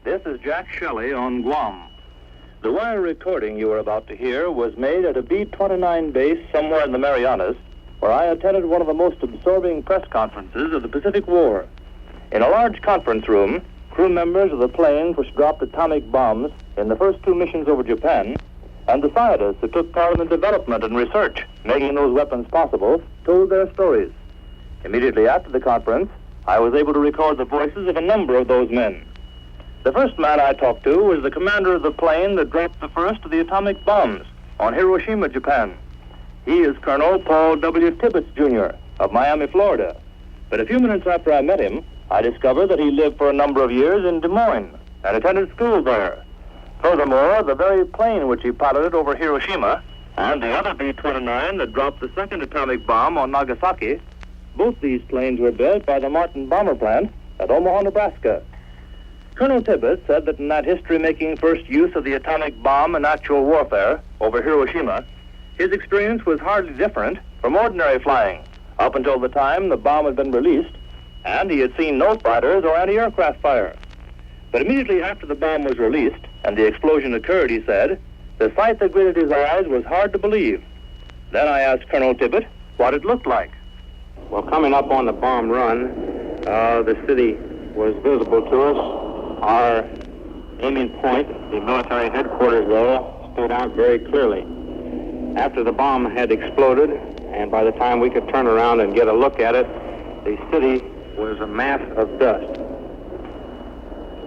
This is Jack Shelley on Guam. The wire recording you are about to hear was made at a B-29 base somewhere in the Marianas, where I attended one of the most absorbing press conferences of the Pacific War. In a large conference room, crew members of the planes which dropped atomic bombs in the first two missions over Japan, and the scientists who took part in the development and research making those weapons possible, told their stories. Immediately after the conference, I was able to record the voices of a number of those men. The first man I talked to was the commander of the plane that dropped the first of the atomic bombs on Hiroshima, Japan. He is Colonel Paul W. Tibbets, Jr. of Miami, Florida. But a few minutes after I met him, I discovered that he lived for a number of years in Des Moines and attended school there. Furthermore, the very plane which he piloted over Hiroshima and the other B-29 that dropped the second atomic bomb on Nagasaki, both these planes were built by the Martin Bomber Plant at Omaha, Nebraska. Colonel Tibbets said that in that history-making first use of the atomic bomb in actual warfare over Hiroshima, his experience was hardly different from ordinary flying up until the time the bomb had been released, and he had seen no fighters or anti-aircraft fire. But immediately after the bomb was released and the explosion occurred, he said, the sight that greeted his eyes was hard to believe. Then I asked Colonel Tibbet what it looked like. Well, coming up on the bomb run, the city was visible to us. Our aiming point, the military headquarters there, stood out very clearly. After the bomb had exploded, and by the time we could turn around and get a look at it, the city was a mass of dust.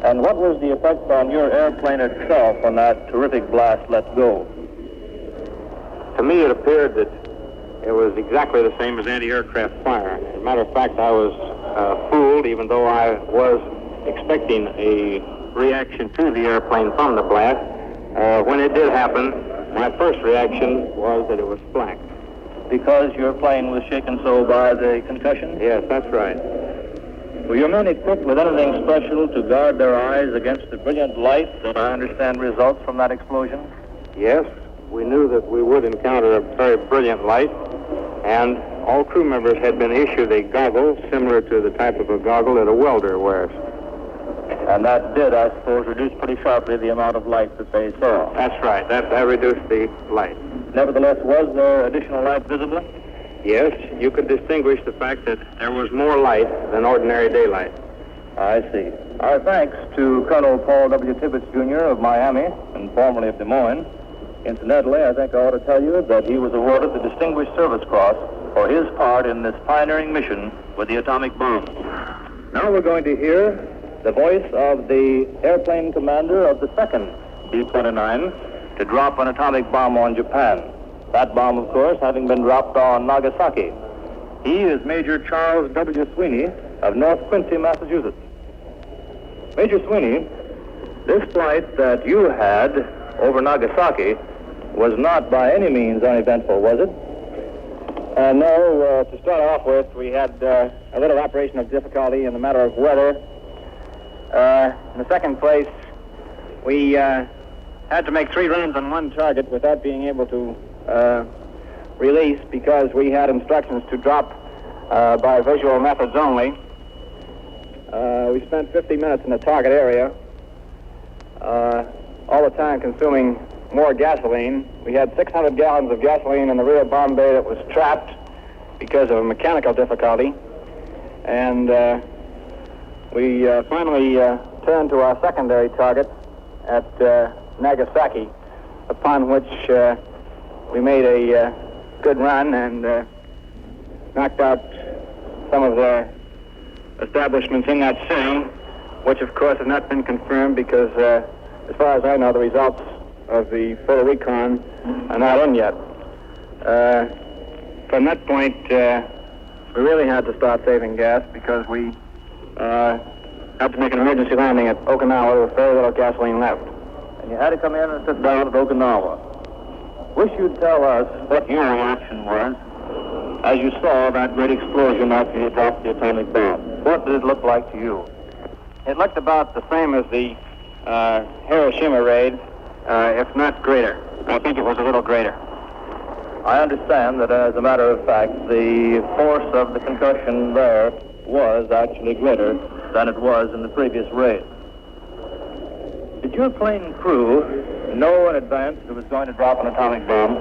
And what was the effect on your airplane itself when that terrific blast let go? To me, it appeared that it was exactly the same as anti-aircraft fire. As a matter of fact, I was fooled, even though I was expecting a reaction to the airplane from the blast. When it did happen, my first reaction was that it was black. Because your plane was shaken so by the concussion? Yes, that's right. Were your men equipped with anything special to guard their eyes against the brilliant light that I understand results from that explosion? Yes, we knew that we would encounter a very brilliant light, and all crew members had been issued a goggle similar to the type of a goggle that a welder wears. And that did, I suppose, reduce pretty sharply the amount of light that they saw. That's right. That reduced the light. Nevertheless, was there additional light visible? Yes, you could distinguish the fact that there was more light than ordinary daylight. I see. Our thanks to Colonel Paul W. Tibbets, Jr. of Miami, and formerly of Des Moines. Incidentally, I think I ought to tell you that he was awarded the Distinguished Service Cross for his part in this pioneering mission with the atomic bomb. Now we're going to hear the voice of the airplane commander of the second B-29 to drop an atomic bomb on Japan. That bomb, of course, having been dropped on Nagasaki. He is Major Charles W. Sweeney of North Quincy, Massachusetts. Major Sweeney, this flight that you had over Nagasaki was not by any means uneventful, was it? No, to start off with, we had a little operational difficulty in the matter of weather. In the second place, we had to make 3 runs on one target without being able to release because we had instructions to drop by visual methods only. We spent 50 minutes in the target area, all the time consuming more gasoline. We had 600 gallons of gasoline in the rear bomb bay that was trapped because of a mechanical difficulty. And we finally turned to our secondary target at Nagasaki, upon which we made a good run and knocked out some of the establishments in that city, which of course have not been confirmed because, as far as I know, the results of the full recon are not in yet. From that point, we really had to start saving gas because we had to make an emergency landing at Okinawa with very little gasoline left. And you had to come in and sit down at Okinawa. Wish you'd tell us what your reaction was as you saw that great explosion after you dropped the atomic bomb. What did it look like to you? It looked about the same as the Hiroshima raid, if not greater. I think it was a little greater. I understand that, as a matter of fact, the force of the concussion there was actually greater than it was in the previous raid. Did your plane crew know in advance it was going to drop an atomic bomb?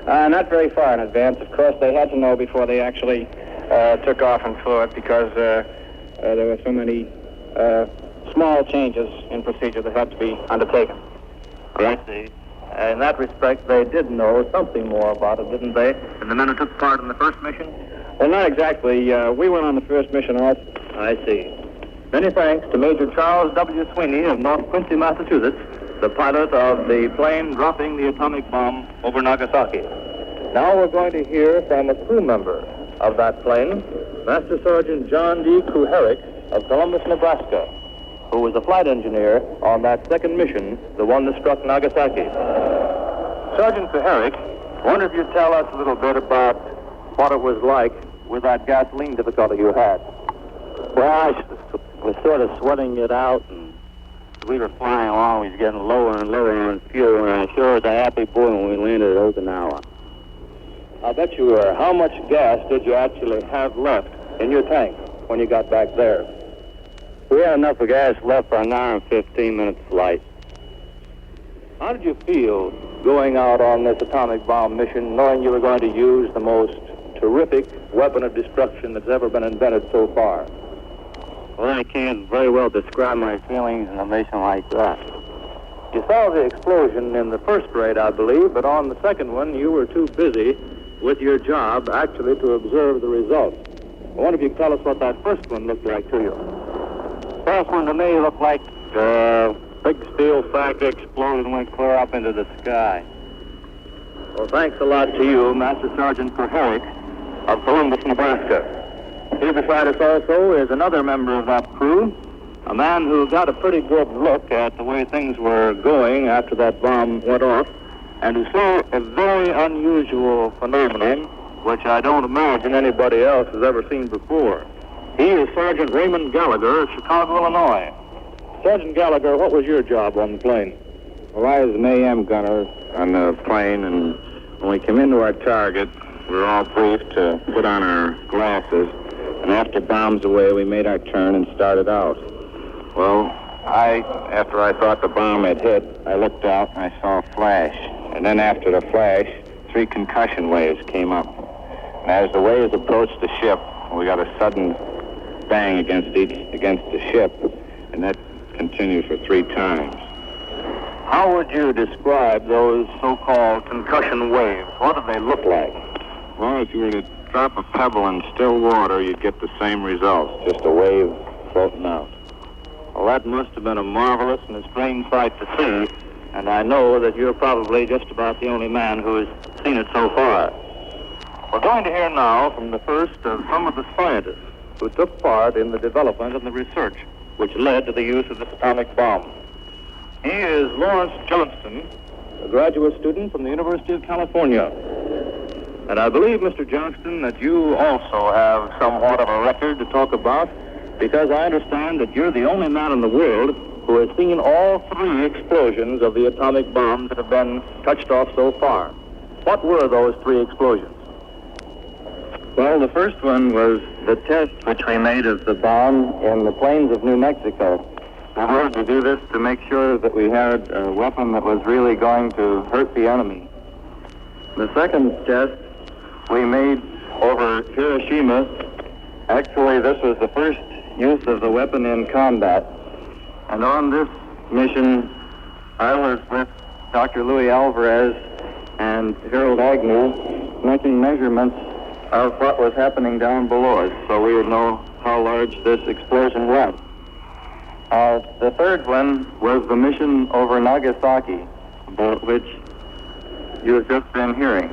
Not very far in advance. Of course, they had to know before they actually took off and flew it because there were so many small changes in procedure that had to be undertaken. I see. In that respect, they did know something more about it, didn't they? And the men who took part in the first mission? Well, not exactly. We went on the first mission also. I see. Many thanks to Major Charles W. Sweeney of North Quincy, Massachusetts, the pilot of the plane dropping the atomic bomb over Nagasaki. Now we're going to hear from a crew member of that plane, Master Sergeant John D. Kuharich of Columbus, Nebraska, who was a flight engineer on that second mission, the one that struck Nagasaki. Sergeant Kuharich, I wonder if you'd tell us a little bit about what it was like with that gasoline difficulty you had. Well, I was sort of sweating it out, and we were flying along. We was getting lower and lower on fuel, and I sure was a happy boy when we landed at Okinawa. I'll bet you were. How much gas did you actually have left in your tank when you got back there? We had enough of gas left for an hour and 15 minutes flight. How did you feel going out on this atomic bomb mission, knowing you were going to use the most terrific weapon of destruction that's ever been invented so far? Well, I can't very well describe my feelings in a mission like that. You saw the explosion in the first raid, I believe, but on the second one, you were too busy with your job actually to observe the results. I wonder if you could tell us what that first one looked like to you. First one to me looked like a big steel factory exploded and went clear up into the sky. Well, thanks a lot to you, Master Sergeant Kuharich of Columbus, Nebraska. Here beside us also is another member of that crew, a man who got a pretty good look at the way things were going after that bomb went off, and who saw a very unusual phenomenon, which I don't imagine anybody else has ever seen before. He is Sergeant Raymond Gallagher of Chicago, Illinois. Sergeant Gallagher, what was your job on the plane? Well, I was an AM gunner on the plane, and when we came into our target, we were all briefed to put on our glasses, and after bombs away, we made our turn and started out. Well, after I thought the bomb had hit, I looked out and I saw a flash, and then after the flash, 3 concussion waves came up. And as the waves approached the ship, we got a sudden bang against the ship, and that continued for 3 times. How would you describe those so-called concussion waves? What did they look like? Well, if you were to drop a pebble in still water, you'd get the same results, just a wave floating out. Well, that must have been a marvelous and a strange sight to see, and I know that you're probably just about the only man who has seen it so far. We're going to hear now from the first of some of the scientists who took part in the development and the research which led to the use of this atomic bomb. He is Lawrence Johnston, a graduate student from the University of California. And I believe, Mr. Johnston, that you also have somewhat of a record to talk about, because I understand that you're the only man in the world who has seen all 3 explosions of the atomic bombs that have been touched off so far. What were those 3 explosions? Well, the first one was the test which we made of the bomb in the plains of New Mexico. We wanted to do this to make sure that we had a weapon that was really going to hurt the enemy. The second test we made over Hiroshima. Actually, this was the first use of the weapon in combat. And on this mission, I was with Dr. Louis Alvarez and Harold Agnew making measurements of what was happening down below us, so we would know how large this explosion was. The third one was the mission over Nagasaki, about which you have just been hearing.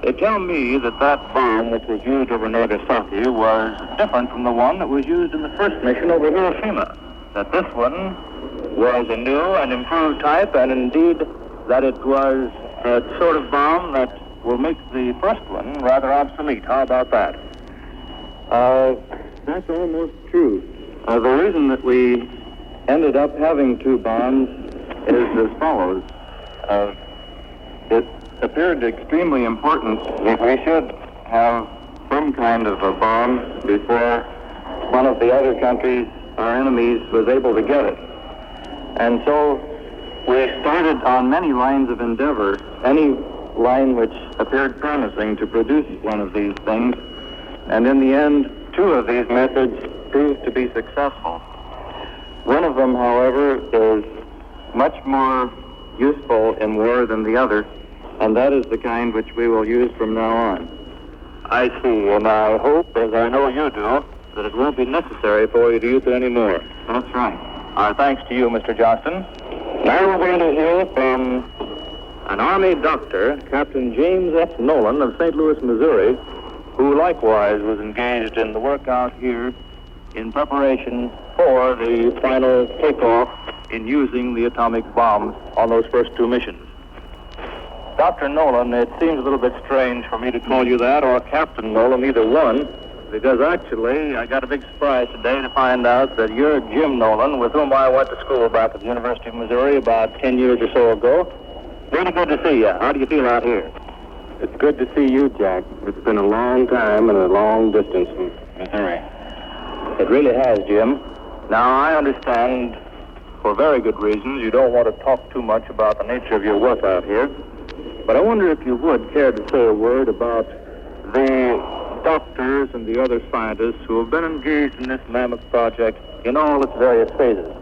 They tell me that that bomb which was used over Nagasaki was different from the one that was used in the first mission over Hiroshima. That this one was a new and improved type, and indeed that it was a sort of bomb that will make the first one rather obsolete. How about that? That's almost true. The reason that we ended up having 2 bombs is as follows. It appeared extremely important that we should have some kind of a bomb before one of the other countries our enemies was able to get it. And so we started on many lines of endeavor, any line which appeared promising to produce one of these things, and in the end, two of these methods proved to be successful. One of them, however, is much more useful in war than the other, and that is the kind which we will use from now on. I see, and I hope, as I know you do, that it won't be necessary for you to use it anymore. That's right. Our thanks to you, Mr. Johnston. Now we're going to hear from an Army doctor, Captain James F. Nolan of St. Louis, Missouri, who likewise was engaged in the work out here in preparation for the final takeoff in using the atomic bombs on those first two missions. Dr. Nolan, it seems a little bit strange for me to call you that, or Captain Nolan, either one, because actually I got a big surprise today to find out that you're Jim Nolan, with whom I went to school back at the University of Missouri about 10 years or so ago. Really good to see you. How do you feel out here? It's good to see you, Jack. It's been a long time and a long distance from Missouri. It really has, Jim. Now, I understand, for very good reasons, you don't want to talk too much about the nature of your work out here. But I wonder if you would care to say a word about the doctors and the other scientists who have been engaged in this mammoth project in all its various phases.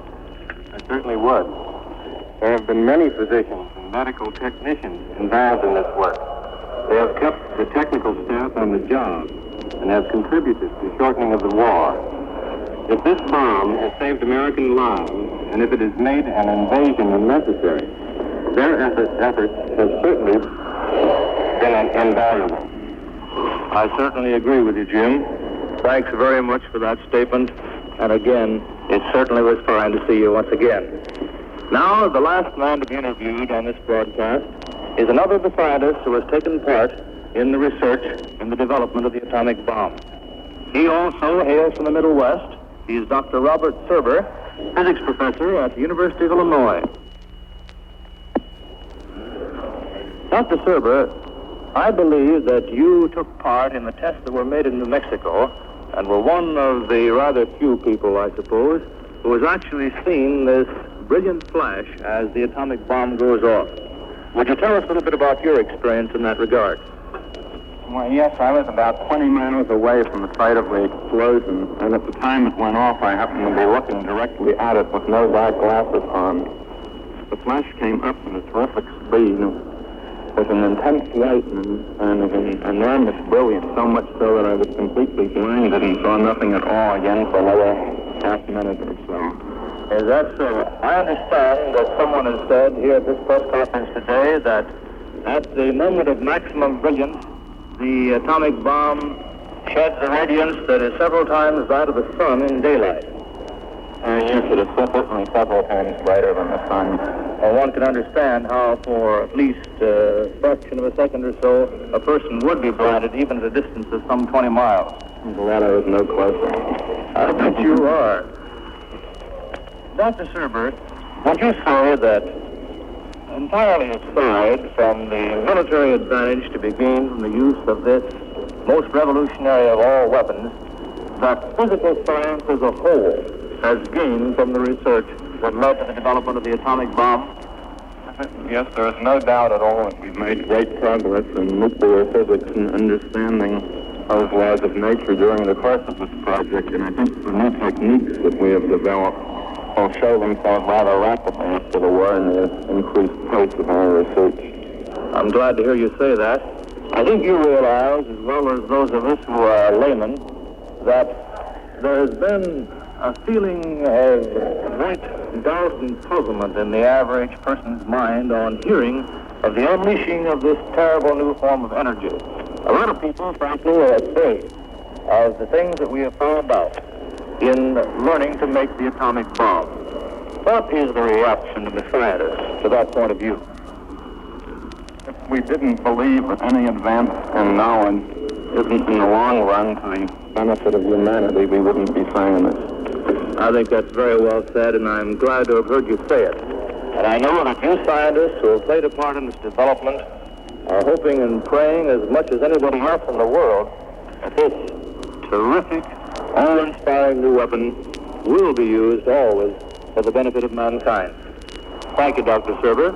I certainly would. There have been many physicians and medical technicians involved in this work. They have kept the technical staff on the job and have contributed to shortening of the war. If this bomb has saved American lives, and if it has made an invasion unnecessary, their efforts have certainly been invaluable. I certainly agree with you, Jim. Thanks very much for that statement. And again, it certainly was fine to see you once again. Now, the last man to be interviewed on this broadcast is another of the scientists who has taken part in the research in the development of the atomic bomb. He also hails from the Middle West. He is Dr. Robert Serber, physics professor at the University of Illinois. Dr. Serber, I believe that you took part in the tests that were made in New Mexico and were one of the rather few people, I suppose, who has actually seen this brilliant flash as the atomic bomb goes off. Would you tell us a little bit about your experience in that regard? Well, yes, I was about 20 miles away from the site of the explosion, and at the time it went off, I happened to be looking directly at it with no dark glasses on. The flash came up at a terrific speed, with an intense light and of an enormous brilliance, so much so that I was completely blinded and saw nothing at all again for another half minute or so. Is that so? I understand that someone has said here at this press conference today that at the moment of maximum brilliance, the atomic bomb sheds a radiance that is several times that of the sun in daylight. Yes, it is certainly several times brighter than the sun. Well, one can understand how for at least a fraction of a second or so, a person would be blinded even at a distance of some 20 miles. I'm glad I was no closer. I bet you are. Dr. Serber, would you say that entirely aside from the military advantage to be gained from the use of this most revolutionary of all weapons, that physical science as a whole has gained from the research that led to the development of the atomic bomb? Yes, there is no doubt at all that we've made great progress in nuclear physics and understanding those laws of nature during the course of this project, and I think the new techniques that we have developed will show themselves rather rapidly after the war in the increased pace of our research. I'm glad to hear you say that. I think you realize, as well as those of us who are laymen, that there has been a feeling of great doubt and puzzlement in the average person's mind on hearing of the unleashing of this terrible new form of energy. A lot of people, frankly, are afraid of the things that we have found out in learning to make the atomic bomb. What is the reaction of the scientists to that point of view? If we didn't believe that any advance in knowledge isn't in the long run to the benefit of humanity, we wouldn't be saying this. I think that's very well said, and I'm glad to have heard you say it. And I know that you scientists who have played a part in this development are hoping and praying as much as anybody else in the world that this terrific, awe-inspiring new weapon will be used always for the benefit of mankind. Thank you, Dr. Serber.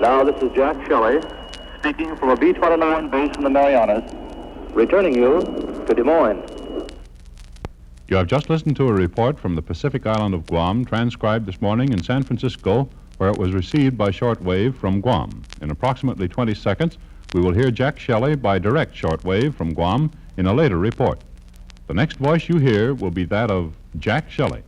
Now, this is Jack Shelley, speaking from a B-29 base in the Marianas, returning you to Des Moines. You have just listened to a report from the Pacific island of Guam, transcribed this morning in San Francisco, where it was received by shortwave from Guam. In approximately 20 seconds, we will hear Jack Shelley by direct shortwave from Guam in a later report. The next voice you hear will be that of Jack Shelley.